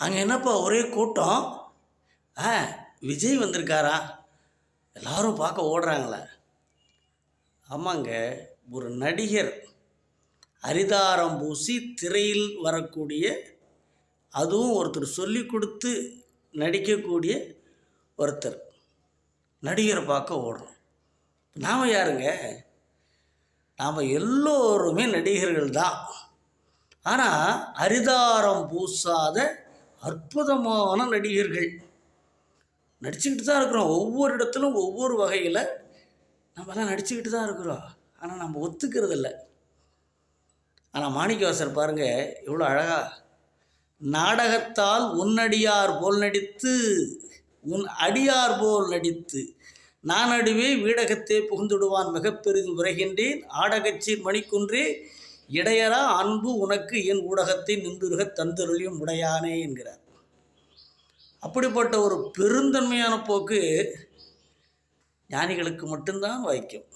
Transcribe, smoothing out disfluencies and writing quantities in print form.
அங்கே என்னப்பா ஒரே கூட்டம், விஜய் வந்திருக்காரா, எல்லாரும் பார்க்க ஓடுறாங்களே. ஆமாங்க, ஒரு நடிகர் அரிதாரம் பூசி திரையில் வரக்கூடிய, அதுவும் ஒருத்தர் சொல்லி கொடுத்து நடிக்கக்கூடிய ஒருத்தர் நடிகரை பார்க்க ஓடுறோம். நாம் யாருங்க? நாம் எல்லோருமே நடிகர்கள் தான். ஆனால் அரிதாரம் பூசாத அற்புதமான நடிகர்கள் நடிச்சுக்கிட்டு தான் இருக்கிறோம். ஒவ்வொரு இடத்துலும் ஒவ்வொரு வகையில் நம்மலாம் நடிச்சுக்கிட்டு தான் இருக்கிறோம். ஆனால் நம்ம ஒத்துக்கிறது இல்லை. ஆனால் மாணிக்கவாசர் பாருங்கள் எவ்வளோ அழகா, நாடகத்தால் உன்னடியார் போல் நடித்து உன் அடியார் போல் நடித்து நான் நடுவே வீடகத்தே புகுந்துடுவான் மிகப்பெரிது உரைகின்றேன் ஆடகச்சீர் மணிக்குன்றே இடையரா அன்பு உனக்கு என் ஊடகத்தை நின்றுருக தந்தருளியும் உடையானே என்கிறார். அப்படிப்பட்ட ஒரு பெருந்தன்மையான போக்கு ஞானிகளுக்கு மட்டும்தான் வாய்க்கும்.